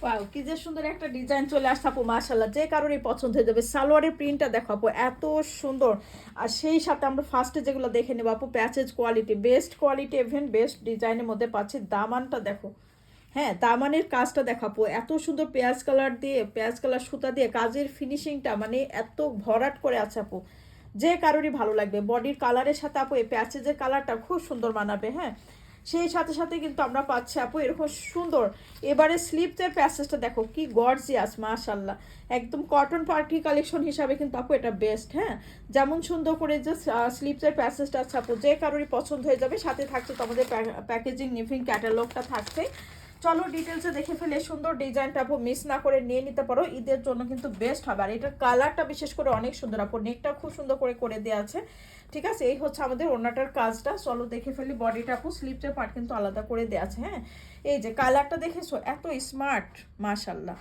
Wow, কি যে সুন্দর একটা ডিজাইন চলে আসছে আপু, মাশাআল্লাহ, যে কারোরই পছন্দ হয়ে যাবে। সালোয়ারের প্রিন্টটা দেখো আপু, এত সুন্দর। আর সেই সাথে আমরা ফার্স্টে যেগুলো দেখে নেবো আপু, patches quality, best quality, even best ডিজাইনের মধ্যে পাচ্ছি। দামানটা দেখো, হ্যাঁ দামানের কাজটা দেখাবো, এত সুন্দর পেঁয়াজ কালার দিয়ে, পেঁয়াজ কালার সুতা দিয়ে কাজের ফিনিশিংটা মানে এত ভরাট করে আছে আপু, যে কারোরই ভালো লাগবে। বডির কালারের সাথে আপু এই প্যাচেজের কালারটা খুব সুন্দর মানাবে। হ্যাঁ, সেই সাথে সাথে কিন্তু আমরা পাচ্ছি আপু এরকম সুন্দর। এবারে স্লিপসের প্যাসেজটা দেখো কি গর্জিয়াস, মাশাল্লাহ, একদম কটন পার্টি কালেকশন হিসাবে কিন্তু আপু এটা বেস্ট। হ্যাঁ, যেমন সুন্দর করে যে স্লিপসের প্যাসেজটা আছে আপু, যে কারোরই পছন্দ হয়ে যাবে। সাথে থাকছে তো আমাদের প্যাকেজিং নিভিং ক্যাটালগটা থাকছে। চলো ডিটেলসে দেখে ফেলে, সুন্দর ডিজাইনটা আপু মিস না করে নিয়ে নিতে পারো, ঈদের জন্য কিন্তু বেস্ট হবে। আর এটার কালারটা বিশেষ করে অনেক সুন্দর আপু, নেকটা খুব সুন্দর করে করে দেওয়া আছে। ঠিক আছে, এই হচ্ছে আমাদের ওড়নাটার কাজটা। চলো দেখে ফেলি বডিটা আপু, স্লিপসের পার্ট কিন্তু আলাদা করে দেওয়া আছে। হ্যাঁ, এই যে কালারটা দেখেছো, এত স্মার্ট, মাশাল্লাহ।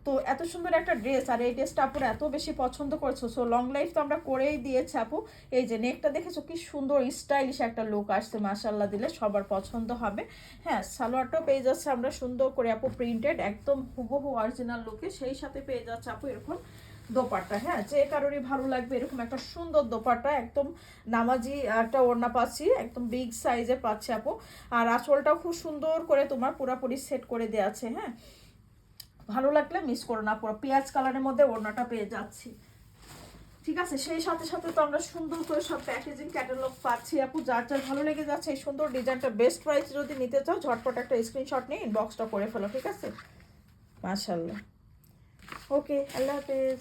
তো এত সুন্দর একটা ড্রেস, আর এই ড্রেসটা আপুরা এত বেশি পছন্দ করেছো, সো লং লাইফ তো আমরা করেই দিয়েছি আপু। এই যে নেকটা দেখেছো কি সুন্দর স্টাইলিশ একটা লুক আসছে, মাশাল্লাহ, দিলে সবার পছন্দ হবে। হ্যাঁ, সালোয়ারটাও পেয়ে যাচ্ছে আমরা সুন্দর করে আপু, প্রিন্টেড একদম হুবহু অরিজিনাল লুকে। সেই সাথে পেয়ে যাচ্ছে আপু এরকম দোপাট্টা। হ্যাঁ, যে কারোরই ভালো লাগবে এরকম একটা সুন্দর দোপাট্টা, একদম নামাজি একটা ওড়না পাচ্ছি, একদম বিগ সাইজে পাচ্ছি আপু। আর আঁচলটাও খুব সুন্দর করে তোমার পুরাপুরি সেট করে দেওয়া আছে। হ্যাঁ, ভালো লাগলে মিস করো না, পুরো পেঁয়াজ কালারের মধ্যে ওড়নাটা পেয়ে যাচ্ছি। ঠিক আছে, সেই সাথে সাথে তো আমরা সুন্দর করে সব প্যাকেজিং ক্যাটালগ পাচ্ছি আপু। যার যার ভালো লেগে যাচ্ছে এই সুন্দর ডিজাইনটা, বেস্ট প্রাইস যদি নিতে চাও ঝটপট একটা স্ক্রিনশট নিয়ে ইনবক্সটা করে ফেলো। ঠিক আছে, মাশাআল্লাহ। ওকে, আল্লাহ হাফেজ।